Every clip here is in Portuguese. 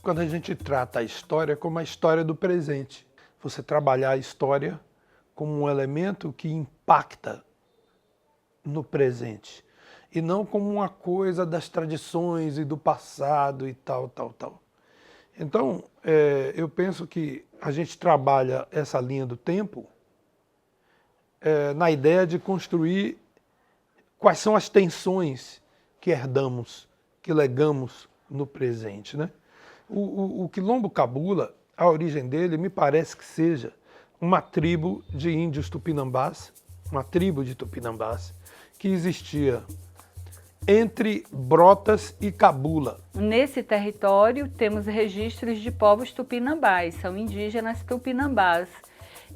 quando a gente trata a história como a história do presente. Você trabalhar a história como um elemento que impacta no presente e não como uma coisa das tradições e do passado e tal. Então, eu penso que a gente trabalha essa linha do tempo na ideia de construir quais são as tensões que herdamos, que legamos no presente, né? O Quilombo Cabula, a origem dele me parece que seja uma tribo de índios tupinambás, uma tribo de tupinambás, que existia entre Brotas e Cabula. Nesse território temos registros de povos tupinambás, são indígenas tupinambás,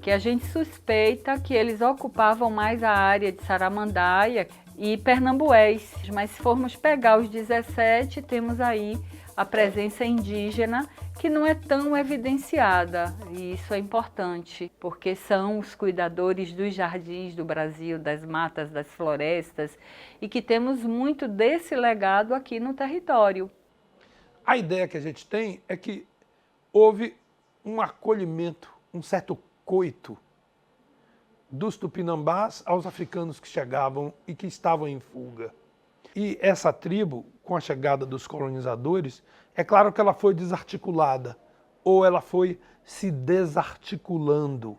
que a gente suspeita que eles ocupavam mais a área de Saramandaia e Pernambués. Mas se formos pegar os 17, temos aí a presença indígena que não é tão evidenciada, e isso é importante, porque são os cuidadores dos jardins do Brasil, das matas, das florestas, e que temos muito desse legado aqui no território. A ideia que a gente tem é que houve um acolhimento, um certo coito dos tupinambás aos africanos que chegavam e que estavam em fuga. E essa tribo, com a chegada dos colonizadores, é claro que ela foi desarticulada, ou ela foi se desarticulando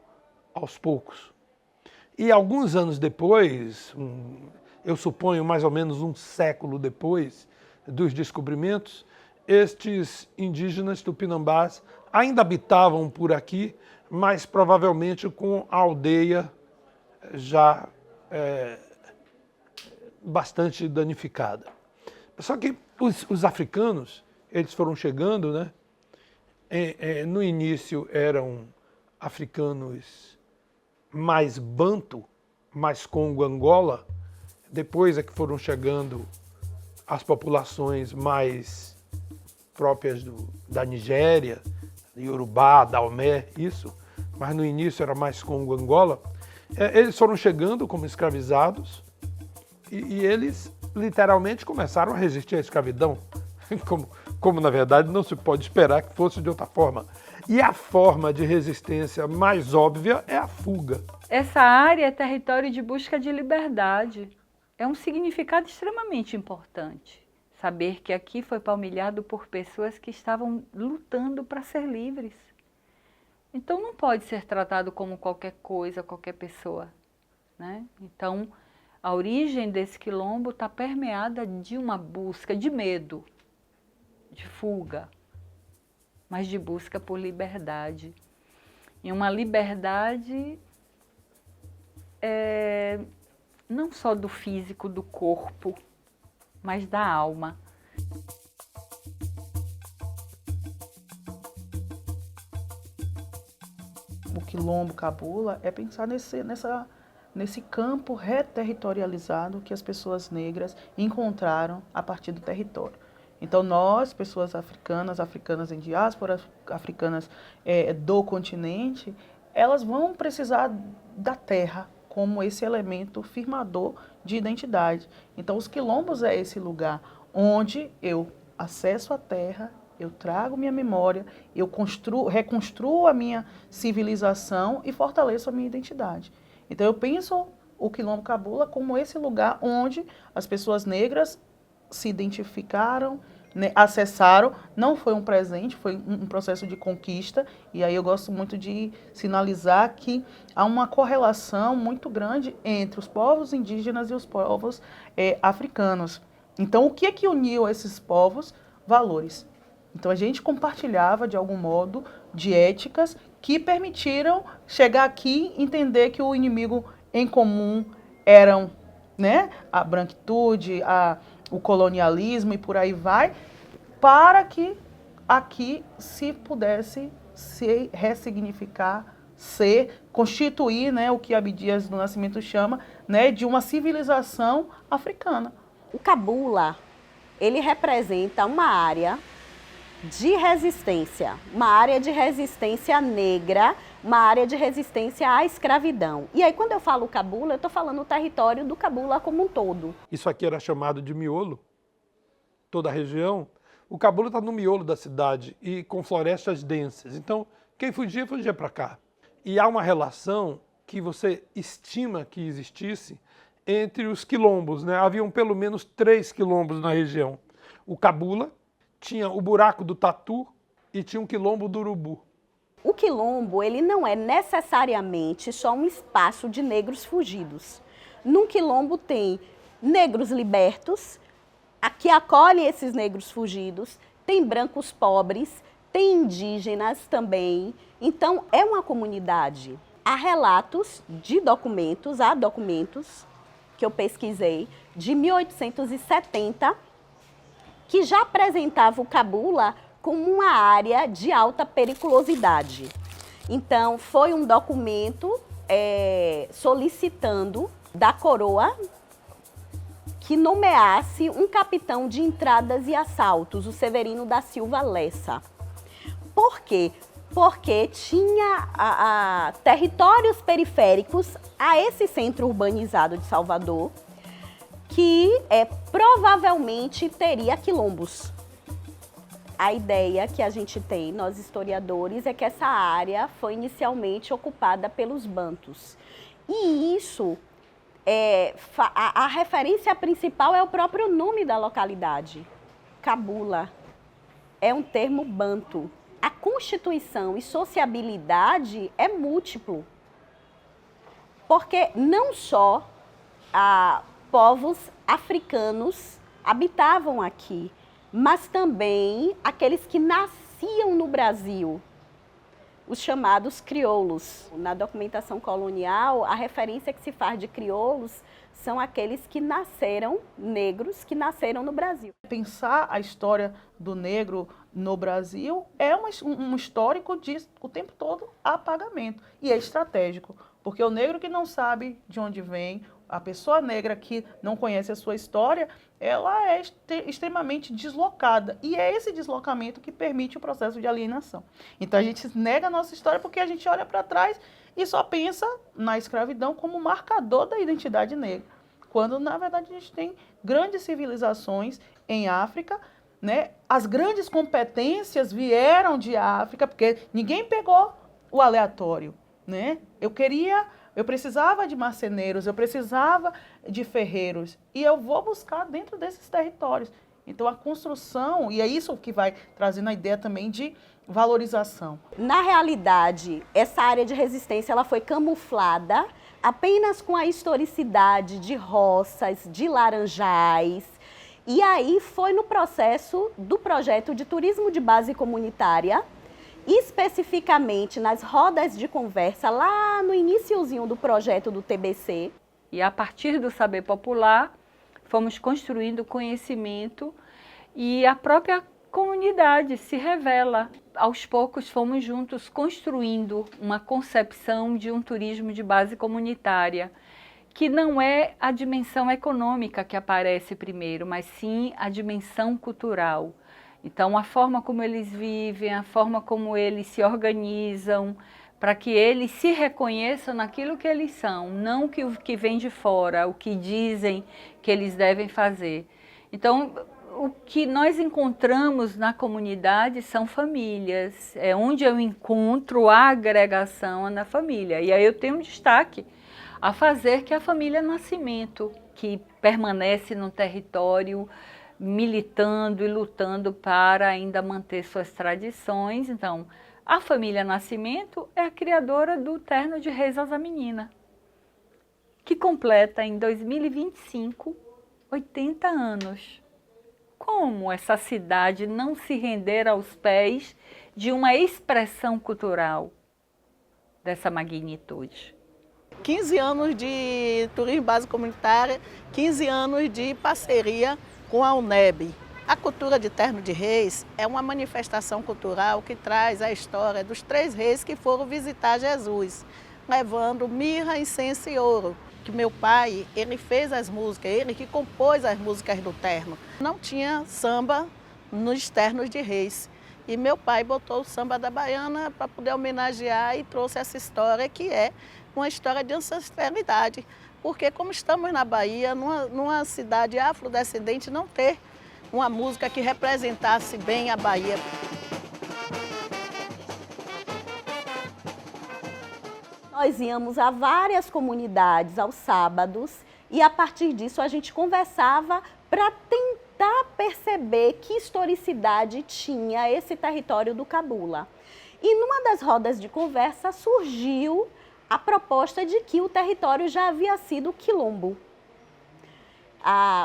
aos poucos. E alguns anos depois, eu suponho mais ou menos um século depois dos descobrimentos, estes indígenas tupinambás ainda habitavam por aqui, mas provavelmente com a aldeia já bastante danificada. Só que os africanos, eles foram chegando, né? No início eram africanos mais banto, mais Congo-Angola, depois é que foram chegando as populações mais próprias da Nigéria, Yorubá, Daomé, isso, mas no início era mais Congo-Angola. Eles foram chegando como escravizados e eles literalmente começaram a resistir à escravidão, como na verdade não se pode esperar que fosse de outra forma. E a forma de resistência mais óbvia é a fuga. Essa área é território de busca de liberdade. É um significado extremamente importante. Saber que aqui foi palmilhado por pessoas que estavam lutando para ser livres. Então não pode ser tratado como qualquer coisa, qualquer pessoa, né? Então a origem desse quilombo está permeada de uma busca de medo, de fuga, mas de busca por liberdade. E uma liberdade não só do físico, do corpo, mas da alma. O Quilombo Cabula é pensar nesse campo reterritorializado que as pessoas negras encontraram a partir do território. Então nós, pessoas africanas em diáspora, africanas do continente, elas vão precisar da terra como esse elemento firmador de identidade. Então os quilombos é esse lugar onde eu acesso a terra, eu trago minha memória, eu reconstruo a minha civilização e fortaleço a minha identidade. Então eu penso o Quilombo Cabula como esse lugar onde as pessoas negras se identificaram, né, acessaram, não foi um presente, foi um processo de conquista, e aí eu gosto muito de sinalizar que há uma correlação muito grande entre os povos indígenas e os povos africanos. Então o que é que uniu esses povos? Valores. Então a gente compartilhava de algum modo de éticas que permitiram chegar aqui e entender que o inimigo em comum eram, né, a branquitude, o colonialismo e por aí vai, para que aqui se pudesse se ressignificar, constituir, né, o que Abdias do Nascimento chama, né, de uma civilização africana. O Cabula, ele representa uma área de resistência, uma área de resistência negra, uma área de resistência à escravidão. E aí, quando eu falo Cabula, eu estou falando o território do Cabula como um todo. Isso aqui era chamado de miolo, toda a região, O Cabula está no miolo da cidade e com florestas densas. Então, quem fugia, fugia para cá. E há uma relação que você estima que existisse entre os quilombos, né? Haviam pelo menos 3 quilombos na região. O Cabula, tinha o buraco do Tatu e tinha um quilombo do Urubu. O quilombo, ele não é necessariamente só um espaço de negros fugidos. Num quilombo tem negros libertos, que acolhem esses negros fugidos, tem brancos pobres, tem indígenas também. Então, é uma comunidade. Há relatos de documentos, que eu pesquisei, de 1870, que já apresentava o Cabula como uma área de alta periculosidade. Então, foi um documento solicitando da coroa que nomeasse um capitão de entradas e assaltos, o Severino da Silva Lessa. Por quê? Porque tinha territórios periféricos a esse centro urbanizado de Salvador, que provavelmente teria quilombos. A ideia que a gente tem, nós historiadores, é que essa área foi inicialmente ocupada pelos bantus. E isso, a referência principal é o próprio nome da localidade, Cabula. É um termo bantu. A constituição e sociabilidade é múltiplo. Porque não só povos africanos habitavam aqui, mas também aqueles que nasciam no Brasil, os chamados crioulos. Na documentação colonial, a referência que se faz de crioulos são aqueles que nasceram, negros, que nasceram no Brasil. Pensar a história do negro no Brasil é um histórico de, o tempo todo, apagamento. E é estratégico, porque o negro que não sabe de onde vem, a pessoa negra que não conhece a sua história, ela é extremamente deslocada. E é esse deslocamento que permite o processo de alienação. Então a gente nega a nossa história porque a gente olha para trás e só pensa na escravidão como marcador da identidade negra. Quando, na verdade, a gente tem grandes civilizações em África, né? As grandes competências vieram de África, porque ninguém pegou o aleatório, né? Eu precisava de marceneiros, eu precisava de ferreiros, e eu vou buscar dentro desses territórios. Então, a construção, e é isso que vai trazendo a ideia também de valorização. Na realidade, essa área de resistência ela foi camuflada apenas com a historicidade de roças, de laranjais, e aí foi no processo do projeto de turismo de base comunitária, especificamente nas rodas de conversa, lá no iniciozinho do projeto do TBC. E a partir do saber popular, fomos construindo conhecimento e a própria comunidade se revela. Aos poucos fomos juntos construindo uma concepção de um turismo de base comunitária, que não é a dimensão econômica que aparece primeiro, mas sim a dimensão cultural. Então, a forma como eles vivem, a forma como eles se organizam, para que eles se reconheçam naquilo que eles são, não o que vem de fora, o que dizem que eles devem fazer. Então, o que nós encontramos na comunidade são famílias, é onde eu encontro a agregação na família. E aí eu tenho um destaque a fazer que a família Nascimento, que permanece no território, militando e lutando para ainda manter suas tradições. Então, a família Nascimento é a criadora do Terno de Reis Rosa Menina, que completa em 2025 80 anos. Como essa cidade não se render aos pés de uma expressão cultural dessa magnitude? 15 anos de turismo base comunitária, 15 anos de parceria com a UNEB. A cultura de Terno de Reis é uma manifestação cultural que traz a história dos 3 reis que foram visitar Jesus, levando mirra, incenso e ouro. Que meu pai, ele fez as músicas, ele que compôs as músicas do Terno. Não tinha samba nos Ternos de Reis. E meu pai botou o samba da Baiana para poder homenagear e trouxe essa história que é uma história de ancestralidade. Porque como estamos na Bahia, numa cidade afrodescendente, não ter uma música que representasse bem a Bahia. Nós íamos a várias comunidades aos sábados e a partir disso a gente conversava para tentar perceber que historicidade tinha esse território do Cabula. E numa das rodas de conversa surgiu a proposta de que o território já havia sido quilombo.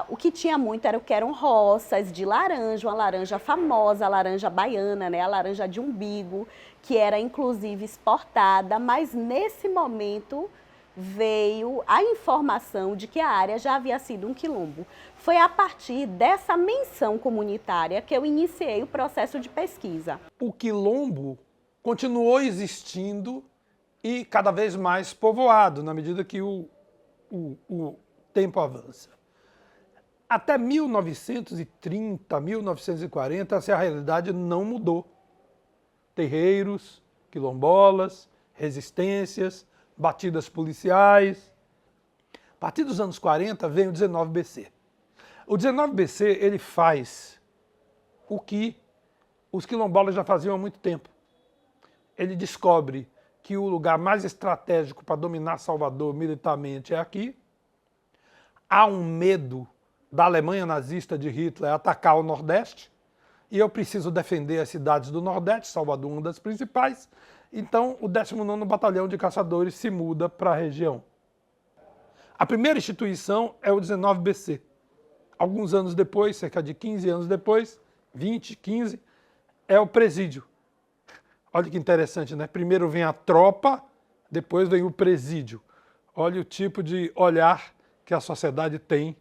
O que tinha muito era o que eram roças de laranja, uma laranja famosa, a laranja baiana, né? A laranja de umbigo, que era inclusive exportada, mas nesse momento veio a informação de que a área já havia sido um quilombo. Foi a partir dessa menção comunitária que eu iniciei o processo de pesquisa. O quilombo continuou existindo e cada vez mais povoado, na medida que o tempo avança. Até 1930, 1940, essa realidade não mudou. Terreiros, quilombolas, resistências, batidas policiais. A partir dos anos 40 vem o 19BC. O 19BC ele faz o que os quilombolas já faziam há muito tempo. Ele descobre que o lugar mais estratégico para dominar Salvador militarmente é aqui. Há um medo da Alemanha nazista de Hitler atacar o Nordeste, e eu preciso defender as cidades do Nordeste, Salvador uma das principais, então o 19º Batalhão de Caçadores se muda para a região. A primeira instituição é o 19BC. Alguns anos depois, cerca de 15 anos depois, 20, 15, é o presídio. Olha que interessante, né? Primeiro vem a tropa, depois vem o presídio. Olha o tipo de olhar que a sociedade tem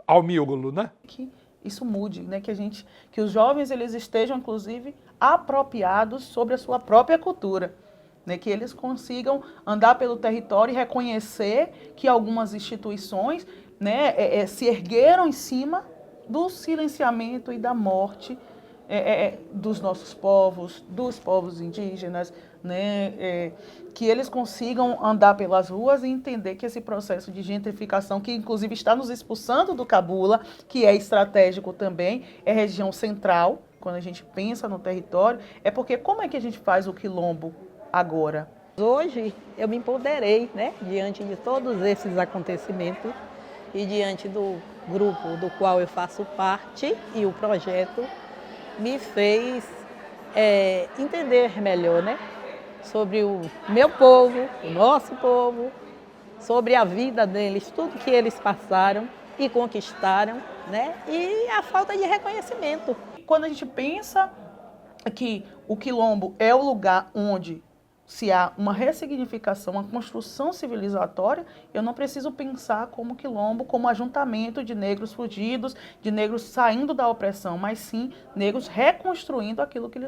ao miolo, né? Que isso mude, né? Que os jovens eles estejam, inclusive, apropriados sobre a sua própria cultura. Né? Que eles consigam andar pelo território e reconhecer que algumas instituições, né, se ergueram em cima do silenciamento e da morte dos nossos povos, dos povos indígenas, né, que eles consigam andar pelas ruas e entender que esse processo de gentrificação, que inclusive está nos expulsando do Cabula, que é estratégico também, é região central, quando a gente pensa no território, é porque como é que a gente faz o quilombo agora? Hoje eu me empoderei, né, diante de todos esses acontecimentos e diante do grupo do qual eu faço parte e o projeto me fez entender melhor, né, sobre o meu povo, o nosso povo, sobre a vida deles, tudo que eles passaram e conquistaram, né, e a falta de reconhecimento. Quando a gente pensa que o quilombo é o lugar onde se há uma ressignificação, uma construção civilizatória, eu não preciso pensar como quilombo, como ajuntamento de negros fugidos, de negros saindo da opressão, mas sim negros reconstruindo aquilo que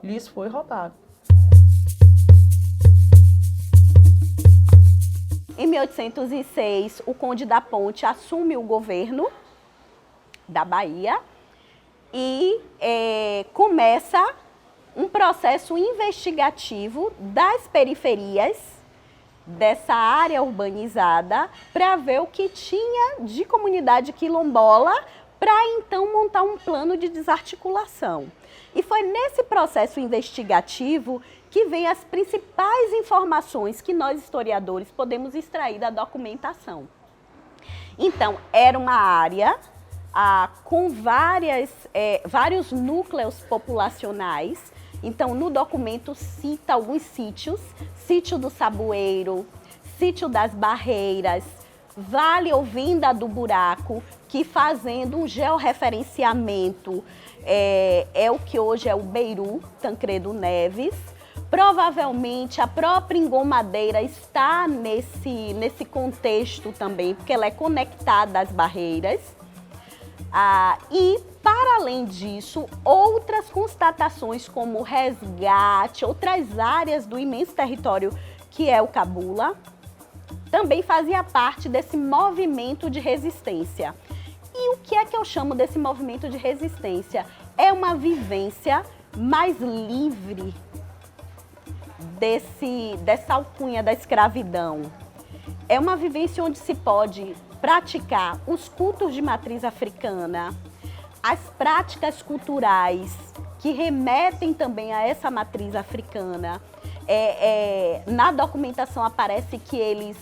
lhes foi roubado. Em 1806, o Conde da Ponte assume o governo da Bahia e começa um processo investigativo das periferias dessa área urbanizada para ver o que tinha de comunidade quilombola para então montar um plano de desarticulação. E foi nesse processo investigativo que vem as principais informações que nós historiadores podemos extrair da documentação. Então, era uma área com vários núcleos populacionais. Então, no documento cita alguns sítios, Sítio do Saboeiro, Sítio das Barreiras, Vale ou Vinda do Buraco, que fazendo um georreferenciamento é o que hoje é o Beiru, Tancredo Neves. Provavelmente a própria Engomadeira está nesse contexto também, porque ela é conectada às barreiras. E, para além disso, outras constatações como resgate, outras áreas do imenso território que é o Cabula, também fazia parte desse movimento de resistência. E o que é que eu chamo desse movimento de resistência? É uma vivência mais livre dessa alcunha da escravidão. É uma vivência onde se pode praticar os cultos de matriz africana, as práticas culturais que remetem também a essa matriz africana. Na documentação aparece que eles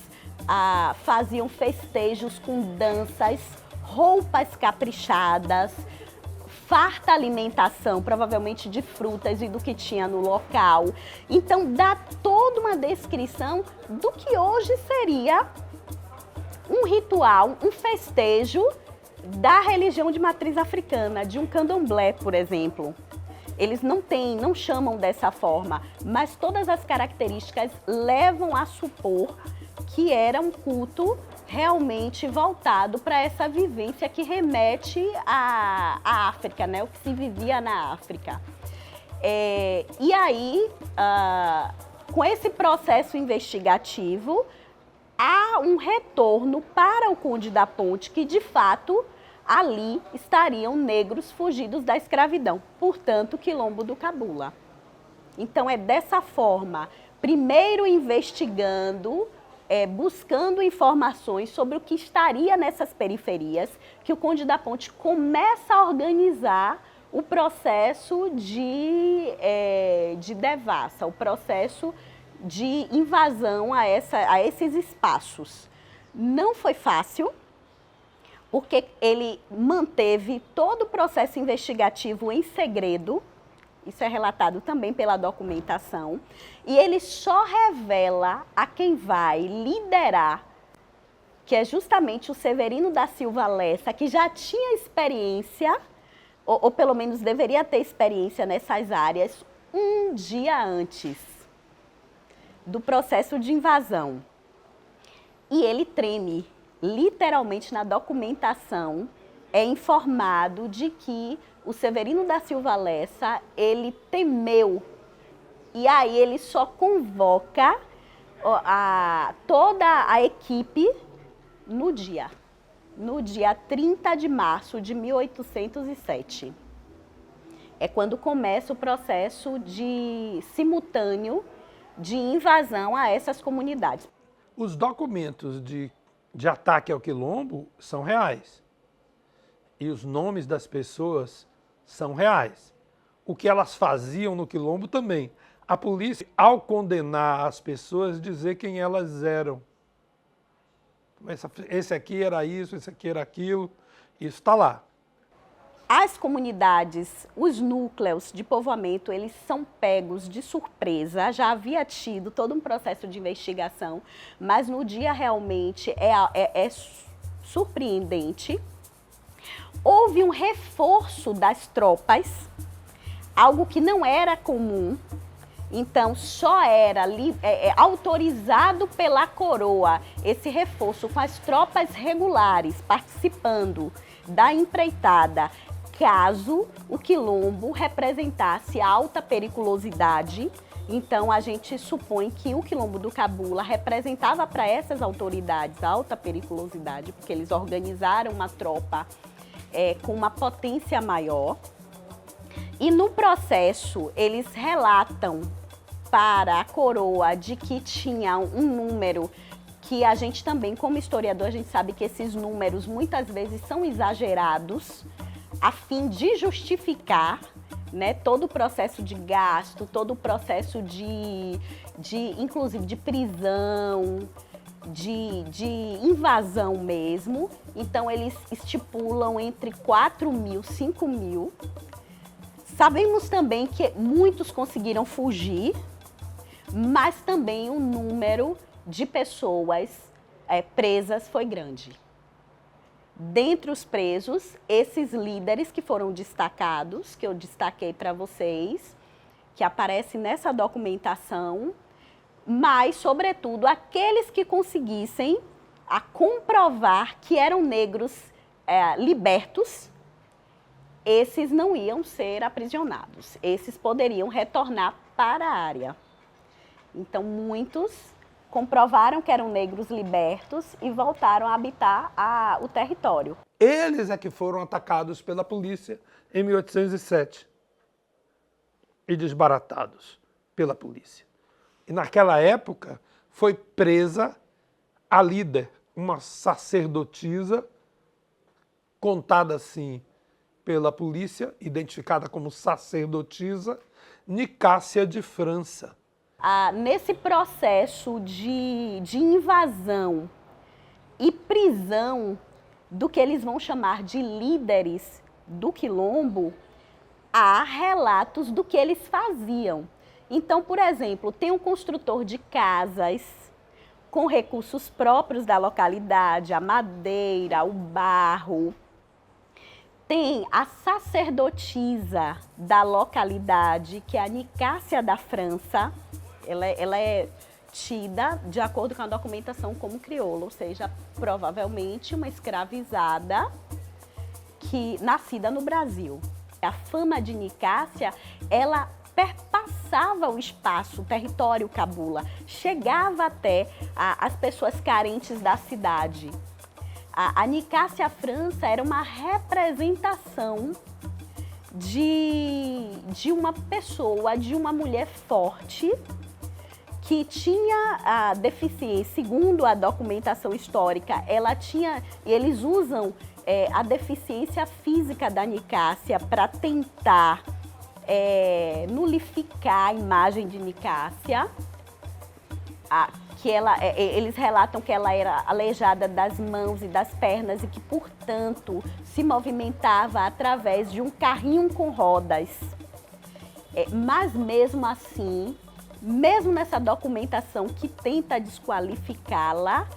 faziam festejos com danças, roupas caprichadas, farta alimentação, provavelmente de frutas e do que tinha no local. Então dá toda uma descrição do que hoje seria um ritual, um festejo da religião de matriz africana, de um candomblé, por exemplo. Eles não chamam dessa forma, mas todas as características levam a supor que era um culto realmente voltado para essa vivência que remete à África, né? O que se vivia na África. E aí, com esse processo investigativo, há um retorno para o Conde da Ponte, que de fato ali estariam negros fugidos da escravidão, portanto, Quilombo do Cabula. Então é dessa forma, primeiro investigando, buscando informações sobre o que estaria nessas periferias, que o Conde da Ponte começa a organizar o processo de devassa, o processo de invasão a esses espaços. Não foi fácil, porque ele manteve todo o processo investigativo em segredo, isso é relatado também pela documentação, e ele só revela a quem vai liderar, que é justamente o Severino da Silva Lessa, que já tinha experiência, ou pelo menos deveria ter experiência nessas áreas, um dia antes do processo de invasão. E ele treme. Literalmente, na documentação, é informado de que o Severino da Silva Lessa, ele temeu. E aí ele só convoca toda a equipe no dia 30 de março de 1807. É quando começa o processo simultâneo de invasão a essas comunidades. Os documentos de ataque ao Quilombo são reais. E os nomes das pessoas são reais. O que elas faziam no Quilombo também. A polícia, ao condenar as pessoas, dizer quem elas eram. Esse aqui era isso, esse aqui era aquilo. Isso está lá. As comunidades, os núcleos de povoamento, eles são pegos de surpresa. Já havia tido todo um processo de investigação, mas no dia realmente é surpreendente. Houve um reforço das tropas, algo que não era comum. Então, só era autorizado pela coroa esse reforço com as tropas regulares participando da empreitada, caso o Quilombo representasse alta periculosidade. Então, a gente supõe que o Quilombo do Cabula representava para essas autoridades alta periculosidade, porque eles organizaram uma tropa com uma potência maior. E no processo, eles relatam para a coroa de que tinha um número que a gente também, como historiador, a gente sabe que esses números muitas vezes são exagerados, a fim de justificar, né, todo o processo de gasto, todo o processo inclusive de prisão, de invasão mesmo. Então, eles estipulam entre 4.000 e 5.000. Sabemos também que muitos conseguiram fugir, mas também o número de pessoas presas foi grande. Dentre os presos, esses líderes que foram destacados, que eu destaquei para vocês, que aparecem nessa documentação, mas, sobretudo, aqueles que conseguissem comprovar que eram negros libertos, esses não iam ser aprisionados, esses poderiam retornar para a área. Então, muitos comprovaram que eram negros libertos e voltaram a habitar o território. Eles é que foram atacados pela polícia em 1807 e desbaratados pela polícia. E naquela época foi presa a líder, uma sacerdotisa, contada assim pela polícia, identificada como sacerdotisa Nicásia de França. Nesse processo de invasão e prisão do que eles vão chamar de líderes do quilombo, há relatos do que eles faziam. Então, por exemplo, tem um construtor de casas com recursos próprios da localidade, a madeira, o barro. Tem a sacerdotisa da localidade, que é a Nicásia da França. Ela é tida, de acordo com a documentação, como crioula, ou seja, provavelmente uma escravizada nascida no Brasil. A fama de Nicásia, ela perpassava o espaço, o território cabula, chegava até as pessoas carentes da cidade. A Nicásia França era uma representação de uma pessoa, de uma mulher forte, que tinha a deficiência, segundo a documentação histórica, ela tinha, e eles usam a deficiência física da Nicásia para tentar nulificar a imagem de Nicásia, eles relatam que ela era aleijada das mãos e das pernas e que, portanto, se movimentava através de um carrinho com rodas. Mas mesmo assim, mesmo nessa documentação que tenta desqualificá-la,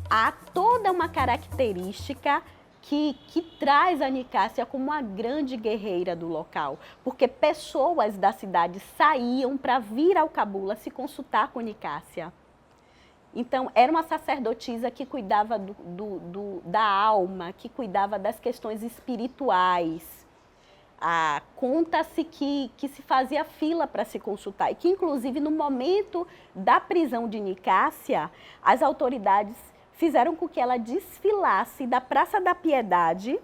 há toda uma característica que traz a Nicásia como uma grande guerreira do local, porque pessoas da cidade saíam para vir ao cabula se consultar com Nicásia. Então, era uma sacerdotisa que cuidava da alma, que cuidava das questões espirituais. Conta-se que se fazia fila para se consultar e que, inclusive, no momento da prisão de Nicásia, as autoridades fizeram com que ela desfilasse da Praça da Piedade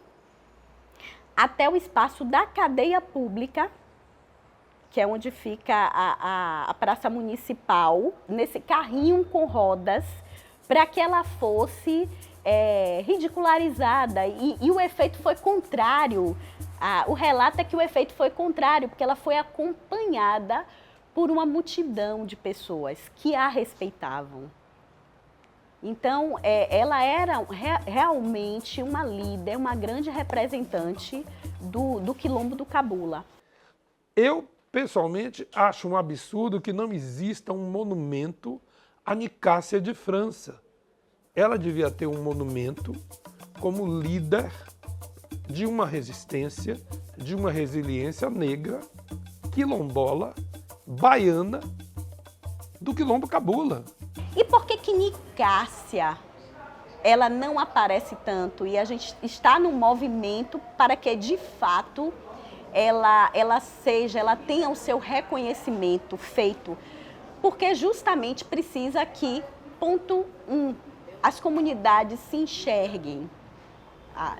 até o espaço da cadeia pública, que é onde fica a Praça Municipal, nesse carrinho com rodas, para que ela fosse ridicularizada. E o efeito foi contrário. O relato é que o efeito foi contrário, porque ela foi acompanhada por uma multidão de pessoas que a respeitavam. Então, ela era realmente uma líder, uma grande representante do quilombo do cabula. Eu, pessoalmente, acho um absurdo que não exista um monumento a Nicásia de França. Ela devia ter um monumento como líder de uma resistência, de uma resiliência negra, quilombola, baiana, do quilombo cabula. E por que Nicásia, ela não aparece tanto e a gente está num movimento para que, de fato, ela tenha o seu reconhecimento feito? Porque justamente precisa que, ponto 1, as comunidades se enxerguem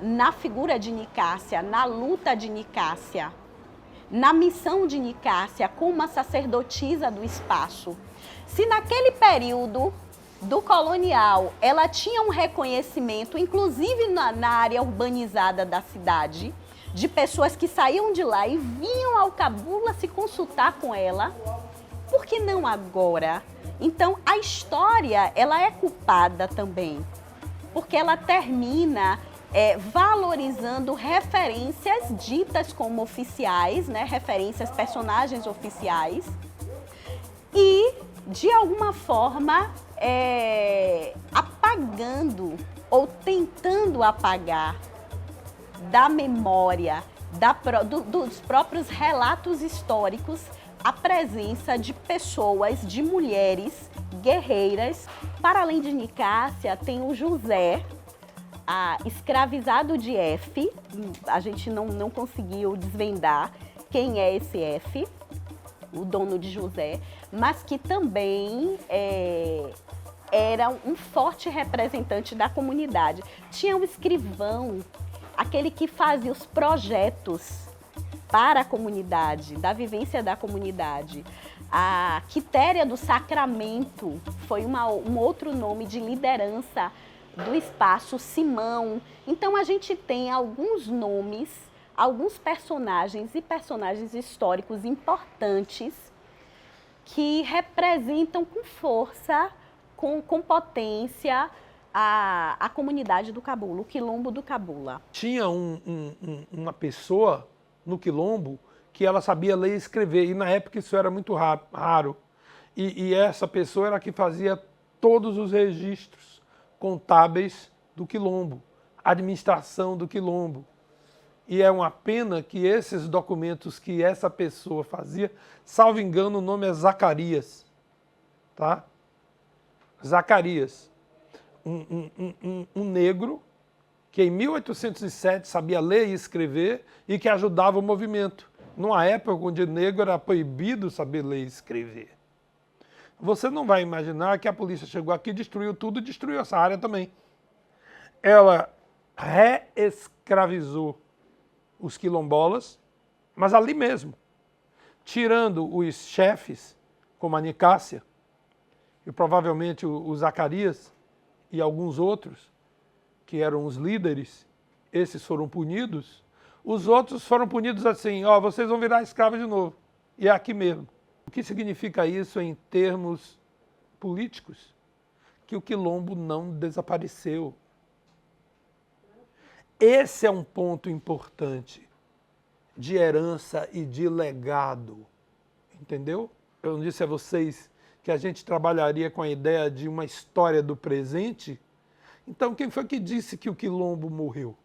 na figura de Nicásia, na luta de Nicásia, na missão de Nicásia como uma sacerdotisa do espaço. Se naquele período do colonial ela tinha um reconhecimento, inclusive na área urbanizada da cidade, de pessoas que saíam de lá e vinham ao cabula se consultar com ela, por que não agora? Então, a história, ela é culpada também, porque ela termina valorizando referências ditas como oficiais, né, referências, personagens oficiais, e, de alguma forma, apagando ou tentando apagar da memória, dos próprios relatos históricos, a presença de pessoas, de mulheres guerreiras. Para além de Nicásia, tem o José, escravizado de F. A gente não conseguiu desvendar quem é esse F, o dono de José, mas que também era um forte representante da comunidade. Tinha o escrivão, aquele que fazia os projetos para a comunidade, da vivência da comunidade. A Quitéria do Sacramento foi um outro nome de liderança do espaço, Simão. Então, a gente tem alguns nomes, alguns personagens e personagens históricos importantes que representam com força, com potência, a comunidade do Cabula, o Quilombo do Cabula. Tinha uma pessoa no Quilombo que ela sabia ler e escrever, e na época isso era muito raro. E essa pessoa era a que fazia todos os registros contábeis do Quilombo, administração do Quilombo. E é uma pena que esses documentos que essa pessoa fazia, salvo engano, o nome é Zacarias, tá? Zacarias, um negro que em 1807 sabia ler e escrever e que ajudava o movimento, numa época onde negro era proibido saber ler e escrever. Você não vai imaginar que a polícia chegou aqui, destruiu tudo e destruiu essa área também. Ela reescravizou os quilombolas, mas ali mesmo, tirando os chefes, como a Nicásia, e provavelmente o Zacarias e alguns outros, que eram os líderes, esses foram punidos, os outros foram punidos assim, ó, vocês vão virar escravos de novo, e é aqui mesmo. O que significa isso em termos políticos? Que o Quilombo não desapareceu. Esse é um ponto importante de herança e de legado, entendeu? Eu não disse a vocês que a gente trabalharia com a ideia de uma história do presente? Então, quem foi que disse que o Quilombo morreu?